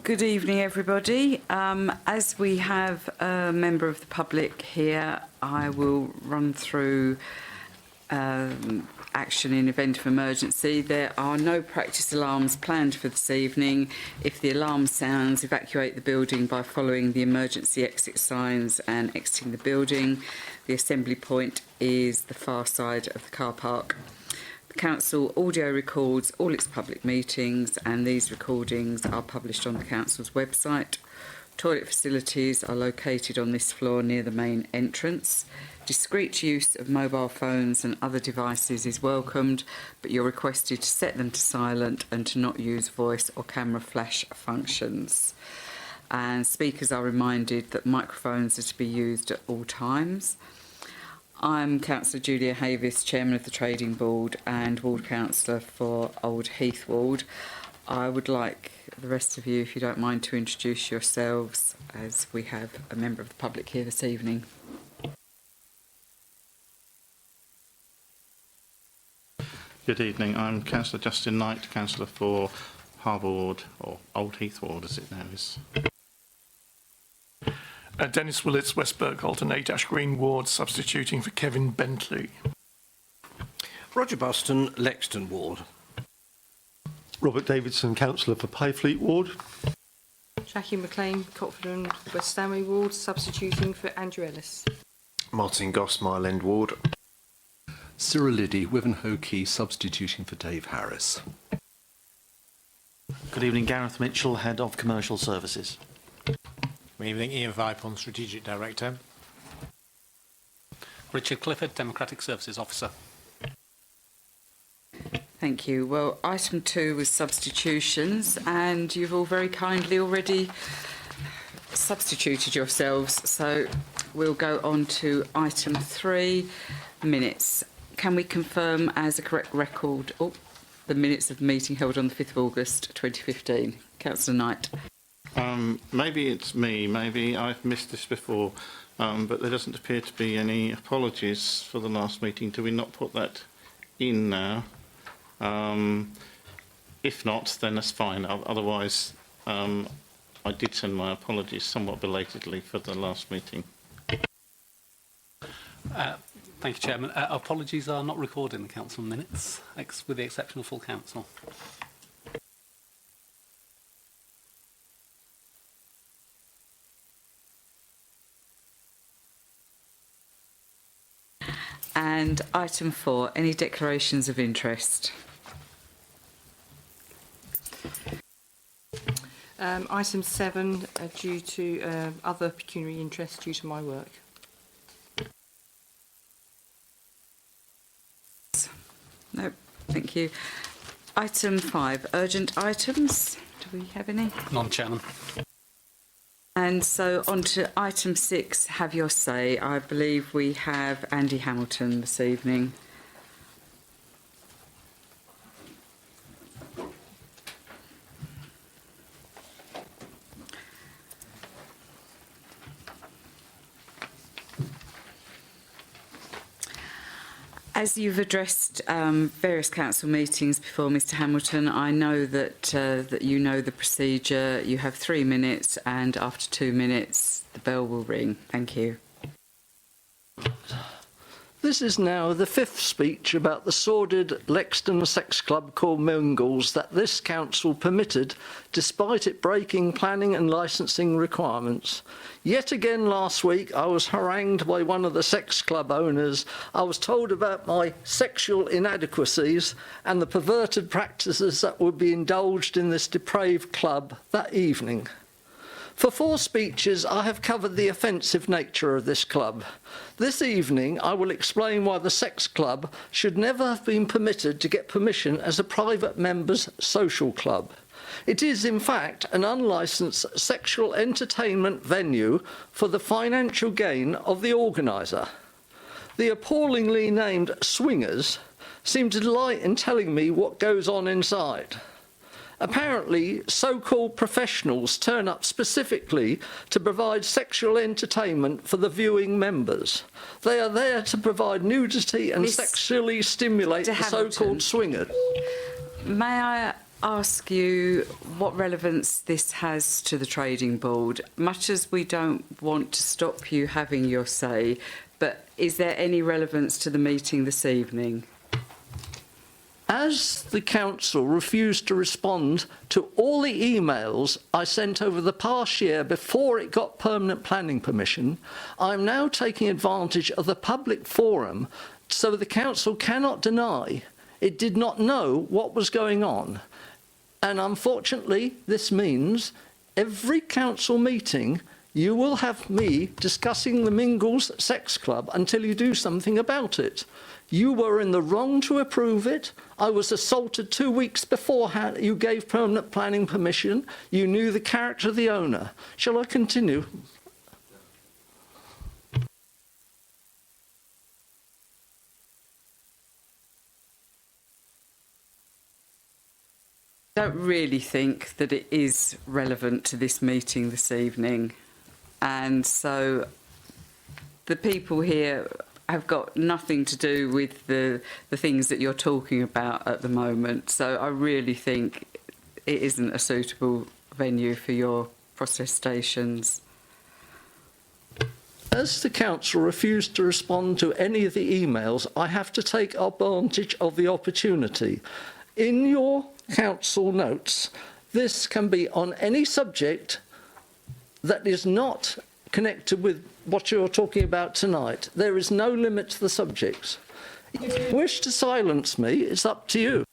Good evening, everybody. As we have a member of the public here, I will run through action in event of emergency. There are no practice alarms planned for this evening. If the alarm sounds, evacuate the building by following the emergency exit signs and exiting the building. The assembly point is the far side of the car park. The Council audio records all its public meetings, and these recordings are published on the Council's website. Toilet facilities are located on this floor near the main entrance. Discreet use of mobile phones and other devices is welcomed, but you're requested to set them to silent and to not use voice or camera flash functions. And speakers are reminded that microphones are to be used at all times. I'm Councillor Julia Havis, Chairman of the Trading Board and Ward Councillor for Old Heath Ward. I would like the rest of you, if you don't mind, to introduce yourselves, as we have a member of the public here this evening. Good evening. I'm Councillor Justin Knight, Councillor for Harbour Ward, or Old Heath Ward as it now is. Dennis Willits, West Berkholton, 8 Ash Green Ward, substituting for Kevin Bentley. Roger Buston, Lexton Ward. Robert Davidson, Councillor for Payfleet Ward. Jackie McLean, Cotford and West Stanley Ward, substituting for Andrew Ellis. Martin Goss, Mile End Ward. Cyril Liddy, Wivenhoe Key, substituting for Dave Harris. Good evening, Gareth Mitchell, Head of Commercial Services. Good evening, Ian Vipon, Strategic Director. Richard Clifford, Democratic Services Officer. Thank you. Well, item 2 was substitutions, and you've all very kindly already substituted yourselves. So we'll go on to item 3, minutes. Can we confirm as a correct record the minutes of the meeting held on the 5th of August 2015? Councillor Knight. Maybe it's me, maybe I've missed this before, but there doesn't appear to be any apologies for the last meeting. Do we not put that in now? If not, then that's fine. Otherwise, I did send my apologies somewhat belatedly for the last meeting. Thank you, Chairman. Apologies are not recorded in the Council minutes, with the exception of full Council. And item 4, any declarations of interest? Item 7, due to other pecuniary interest due to my work. No, thank you. Item 5, urgent items. Do we have any? None, Chairman. And so on to item 6, have your say. I believe we have Andy Hamilton this evening. As you've addressed various council meetings before, Mr Hamilton, I know that that you know the procedure. You have 3 minutes, and after 2 minutes, the bell will ring. Thank you. This is now the 5th speech about the sordid Lexton sex club called Mingles that this council permitted despite it breaking planning and licensing requirements. Yet again last week I was harangued by one of the sex club owners. I was told about my sexual inadequacies and the perverted practices that would be indulged in this depraved club that evening. For 4 speeches, I have covered the offensive nature of this club. This evening, I will explain why the sex club should never have been permitted to get permission as a private members' social club. It is, in fact, an unlicensed sexual entertainment venue for the financial gain of the organiser. The appallingly named swingers seem to delight in telling me what goes on inside. Apparently, so-called professionals turn up specifically to provide sexual entertainment for the viewing members. They are there to provide nudity and sexually stimulate the so-called swingers. May I ask you what relevance this has to the trading board? Much as we don't want to stop you having your say, but is there any relevance to the meeting this evening? As the council refused to respond to all the emails I sent over the past year before it got permanent planning permission, I'm now taking advantage of the public forum so the council cannot deny it did not know what was going on. And unfortunately, this means every council meeting you will have me discussing the Mingles Sex Club until you do something about it. You were in the wrong to approve it. I was assaulted 2 weeks beforehand. You gave permanent planning permission. You knew the character of the owner. Shall I continue? I don't really think that it is relevant to this meeting this evening. And so the people here have got nothing to do with the things that you're talking about at the moment. So I really think it isn't a suitable venue for your protestations. As the council refused to respond to any of the emails, I have to take advantage of the opportunity. In your council notes, this can be on any subject that is not connected with what you're talking about tonight. There is no limit to the subjects. If you wish to silence me, it's up to you.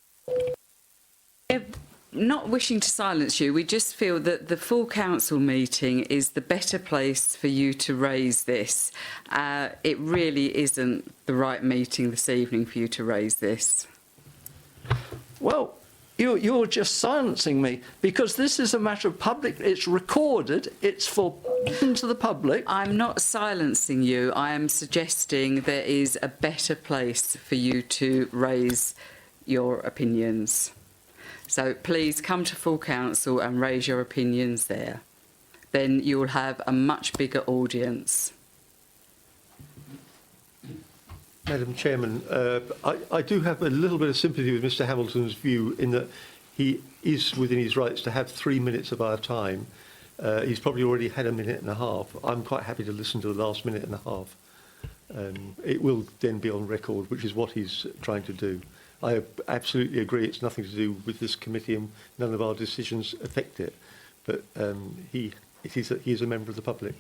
Not wishing to silence you, we just feel that the full council meeting is the better place for you to raise this. It really isn't the right meeting this evening for you to raise this. Well, you're just silencing me because this is a matter of public. It's recorded. It's for to the public. I'm not silencing you. I am suggesting there is a better place for you to raise your opinions. So please come to full council and raise your opinions there. Then you will have a much bigger audience. Madam Chairman, I do have a little bit of sympathy with Mr Hamilton's view in that he is within his rights to have 3 minutes of our time. He's probably already had a minute and a half. I'm quite happy to listen to the last minute and a half. It will then be on record, which is what he's trying to do. I absolutely agree it's nothing to do with this committee and none of our decisions affect it. But he is a member of the public.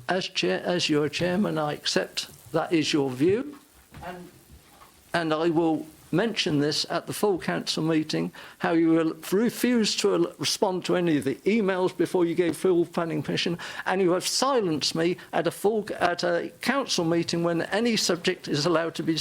As your chairman, I accept that is your view, and I will mention this at the full council meeting, how you will refuse to respond to any of the emails before you gave full planning permission, and you have silenced me at a council meeting when any subject is allowed to be.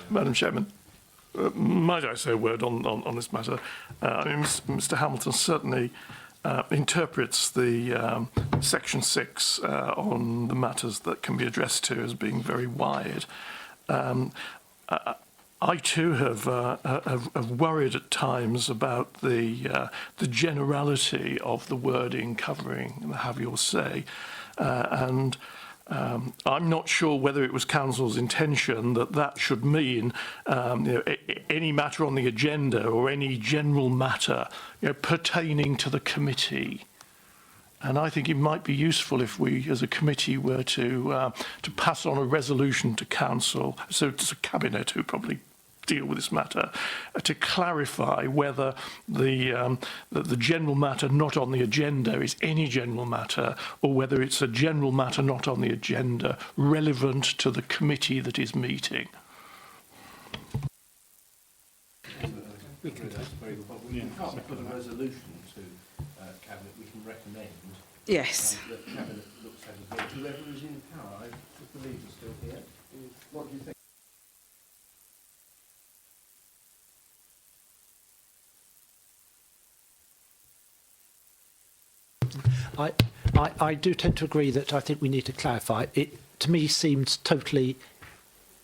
Madam Chairman, might I say a word on this matter? I mean, Mr Hamilton certainly interprets the Section 6 on the matters that can be addressed to as being very wide. I too have worried at times about the generality of the wording covering have your say, and I'm not sure whether it was Council's intention that should mean any matter on the agenda or any general matter pertaining to the committee. And I think it might be useful if we, as a committee, were to pass on a resolution to Council, so to Cabinet, who probably deal with this matter, to clarify whether the general matter not on the agenda is any general matter, or whether it's a general matter not on the agenda relevant to the committee that is meeting. We can can't put a resolution to Cabinet. We can recommend Yes. that Cabinet looks at it. But whoever is in power, I believe is still here. What do you think? I do tend to agree that I think we need to clarify. It, to me, seems totally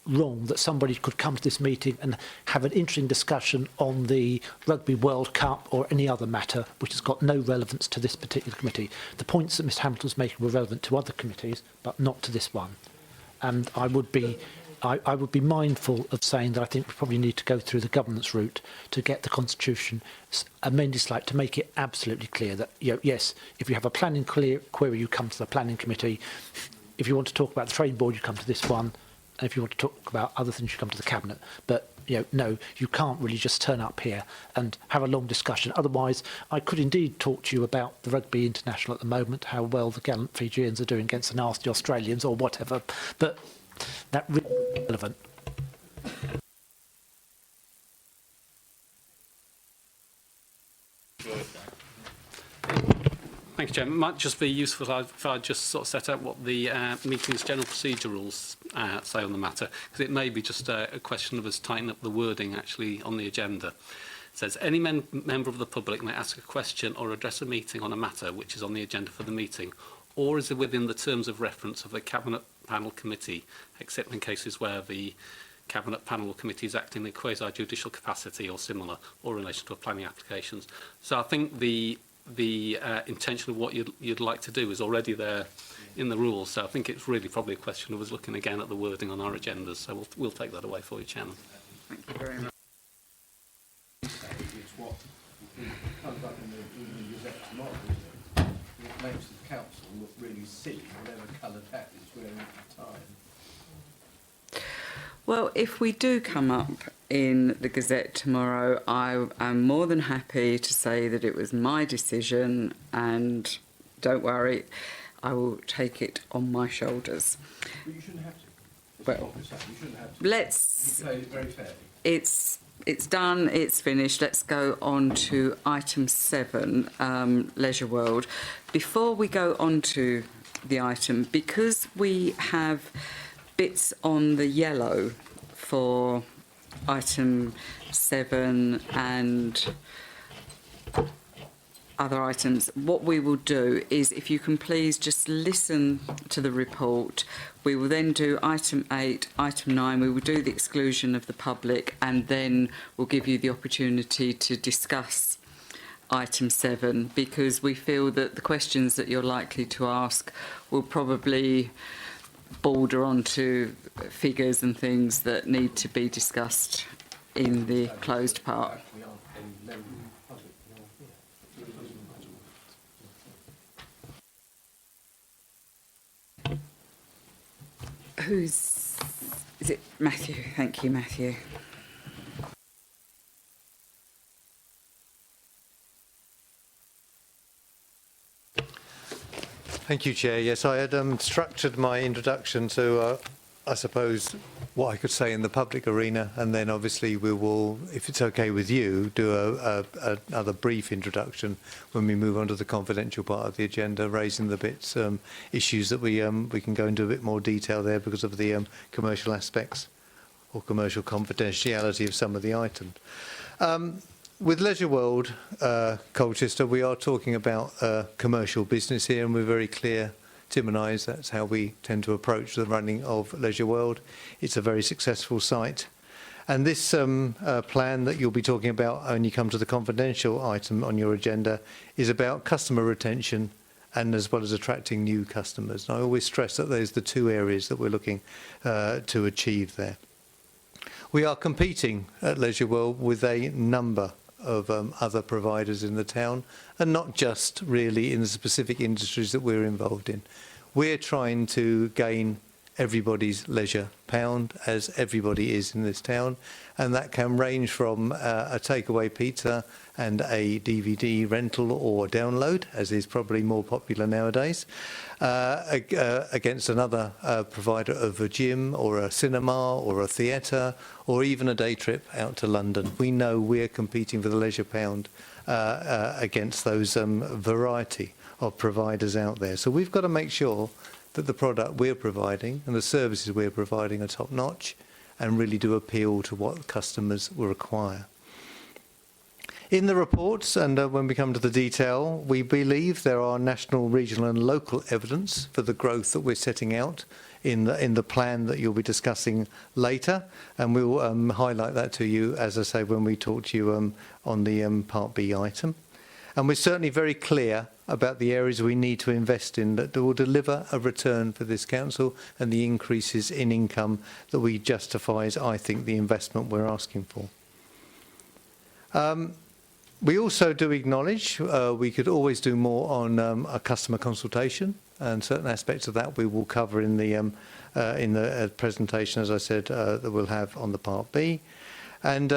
wrong that somebody could come to this meeting and have an interesting discussion on the Rugby World Cup or any other matter which has got no relevance to this particular committee. The points that Mr Hamilton was making were relevant to other committees, but not to this one. And I would be mindful of saying that I think we probably need to go through the governance route to get the Constitution amended slightly to make it absolutely clear that, you know, yes, if you have a planning query, you come to the planning committee. If you want to talk about the trade board, you come to this one. And if you want to talk about other things, you come to the Cabinet. But, you know, no, you can't really just turn up here and have a long discussion. Otherwise, I could indeed talk to you about the Rugby International at the moment, how well the gallant Fijians are doing against the nasty Australians or whatever. But that really is relevant. Thank you, Chairman. It might just be useful if I just sort of set out what the meeting's general procedure rules say on the matter, because it may be just a question of us tightening up the wording actually on the agenda. It says, any member of the public may ask a question or address a meeting on a matter which is on the agenda for the meeting, or is within the terms of reference of the Cabinet Panel Committee, except in cases where the Cabinet Panel or Committee is acting in a quasi-judicial capacity or similar, or in relation to a planning applications. So I think the intention of what you'd like to do is already there in the rules. So I think it's really probably a question of us looking again at the wording on our agendas. So we'll take that away for you, Chairman. Thank you very much. It's what comes up in the Gazette tomorrow, isn't it? It makes the council look really silly, whatever coloured hat it's wearing at the time. Well, if we do come up in the Gazette tomorrow, I am more than happy to say that it was my decision, and don't worry, I will take it on my shoulders. But you shouldn't have to. Well, you shouldn't have to. let's. You played it very fairly. It's done. It's finished. Let's go on to item 7, Leisure World. Before we go on to the item, because we have bits on the yellow for item 7 and other items, what we will do is, if you can please just listen to the report. We will then do item 8, item 9, we will do the exclusion of the public, and then we'll give you the opportunity to discuss item 7, because we feel that the questions that you're likely to ask will probably border onto figures and things that need to be discussed in the closed part. Is it Matthew? Thank you, Matthew. Thank you, Chair. Yes, I had structured my introduction to, I suppose, what I could say in the public arena, and then obviously we will, if it's okay with you, do another brief introduction when we move on to the confidential part of the agenda, raising the bits, issues that we can go into a bit more detail there because of the commercial aspects or commercial confidentiality of some of the items. With Leisure World, Colchester, we are talking about commercial business here, and we're very clear, Tim and I, that's how we tend to approach the running of Leisure World. It's a very successful site. And this plan that you'll be talking about when you come to the confidential item on your agenda is about customer retention and as well as attracting new customers. And I always stress that there's the two areas that we're looking to achieve there. We are competing at Leisure World with a number of other providers in the town, and not just really in the specific industries that we're involved in. We're trying to gain everybody's leisure pound, as everybody is in this town, and that can range from a takeaway pizza and a DVD rental or download, as is probably more popular nowadays, against another provider of a gym or a cinema or a theatre or even a day trip out to London. We know we're competing for the leisure pound against those variety of providers out there. So we've got to make sure that the product we're providing and the services we're providing are top notch and really do appeal to what customers will require. In the reports, and when we come to the detail, we believe there are national, regional and local evidence for the growth that we're setting out in the plan that you'll be discussing later, and we'll highlight that to you, as I say, when we talk to you on the Part B item. And we're certainly very clear about the areas we need to invest in that will deliver a return for this council and the increases in income that we justifies, I think, the investment we're asking for. We also do acknowledge we could always do more on a customer consultation, and certain aspects of that we will cover in the presentation, as I said, that we'll have on the Part B. And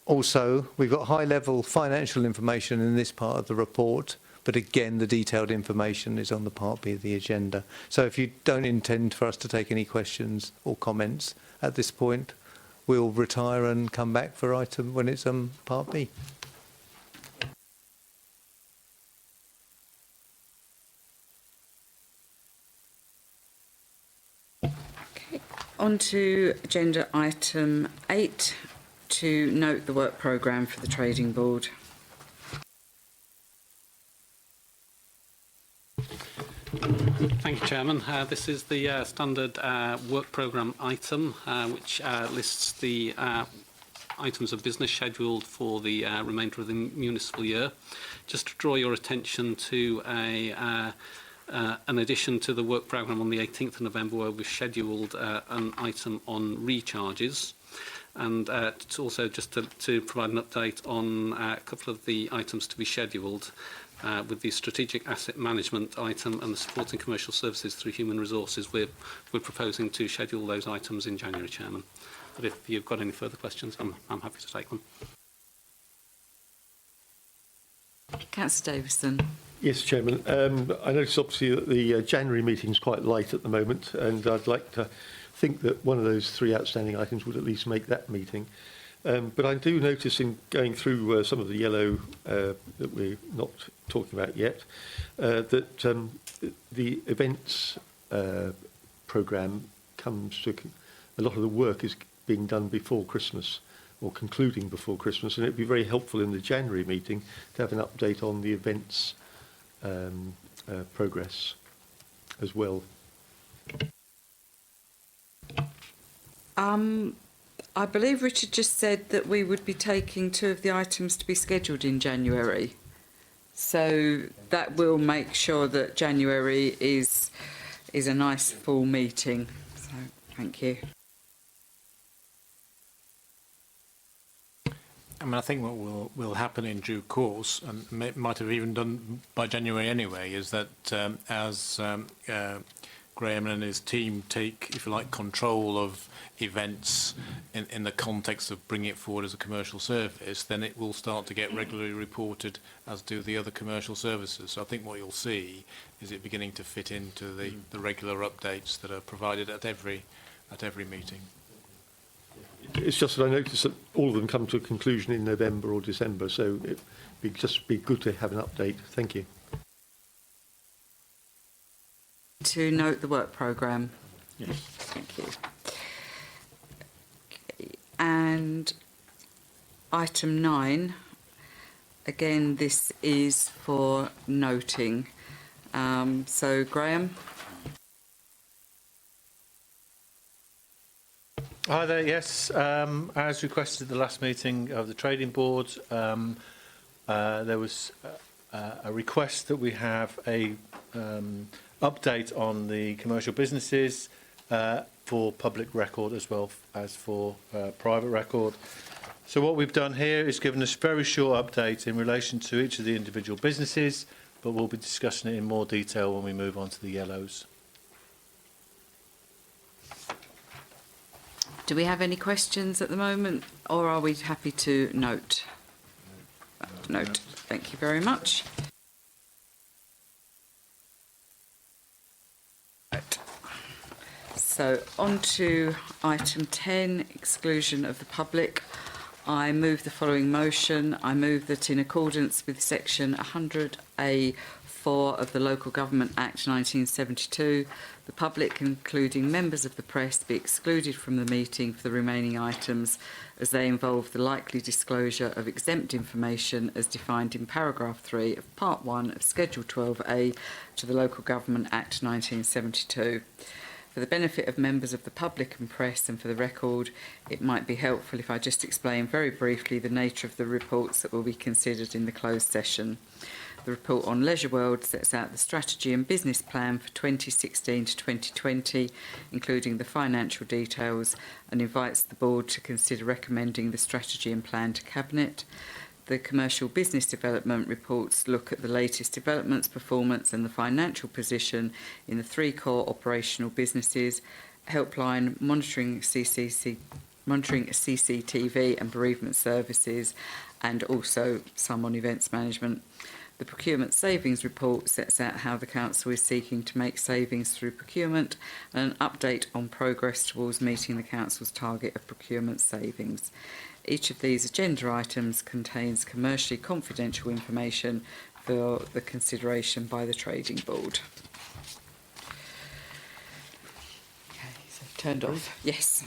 also, we've got high-level financial information in this part of the report, but again, the detailed information is on the Part B of the agenda. So if you don't intend for us to take any questions or comments at this point, we'll retire and come back for item when it's Part B. Okay. On to agenda item 8, to note the work programme for the Trading Board. Thank you, Chairman. This is the standard work programme item, which lists the items of business scheduled for the remainder of the municipal year. Just to draw your attention to an addition to the work programme on the 18th of November, where we've scheduled an item on recharges. And also just to provide an update on a couple of the items to be scheduled, with the strategic asset management item and the supporting commercial services through human resources. We're proposing to schedule those items in January, Chairman. But if you've got any further questions, I'm happy to take them. Councillor Davison. Yes, Chairman. I notice obviously that the January meeting is quite light at the moment, and I'd like to think that one of those 3 outstanding items would at least make that meeting. But I do notice in going through some of the yellow that we're not talking about yet, that the events programme comes to a lot of the work is being done before Christmas or concluding before Christmas, and it'd be very helpful in the January meeting to have an update on the events progress as well. I believe Richard just said that we would be taking 2 of the items to be scheduled in January. So that will make sure that January is a nice full meeting. So thank you. I mean, I think what will happen in due course, and might have even done by January anyway, is that as Graham and his team take, if you like, control of events in the context of bringing it forward as a commercial service, then it will start to get regularly reported, as do the other commercial services. So I think what you'll see is it beginning to fit into the regular updates that are provided at every meeting. It's just that I noticed that all of them come to a conclusion in November or December, so it'd just be good to have an update. Thank you. To note the work programme. Yes. Thank you. Okay. And item 9, again, this is for noting. So, Graham. Hi there, yes. As requested at the last meeting of the Trading Board, there was a request that we have a update on the commercial businesses for public record as well as for private record. So what we've done here is given us a very short update in relation to each of the individual businesses, but we'll be discussing it in more detail when we move on to the yellows. Do we have any questions at the moment, or are we happy to note? Note. Thank you very much. Right. So on to item 10, exclusion of the public. I move the following motion. I move that in accordance with section 100A4 of the Local Government Act 1972, the public, including members of the press, be excluded from the meeting for the remaining items as they involve the likely disclosure of exempt information as defined in paragraph 3 of part 1 of Schedule 12A to the Local Government Act 1972. For the benefit of members of the public and press, and for the record, it might be helpful if I just explain very briefly the nature of the reports that will be considered in the closed session. The report on Leisure World sets out the strategy and business plan for 2016 to 2020, including the financial details, and invites the board to consider recommending the strategy and plan to Cabinet. The commercial business development reports look at the latest developments, performance and the financial position in the 3 core operational businesses: helpline, monitoring CCTV and bereavement services, and also some on events management. The procurement savings report sets out how the council is seeking to make savings through procurement, and an update on progress towards meeting the council's target of procurement savings. Each of these agenda items contains commercially confidential information for the consideration by the Trading Board. Okay, so turned off. Yes.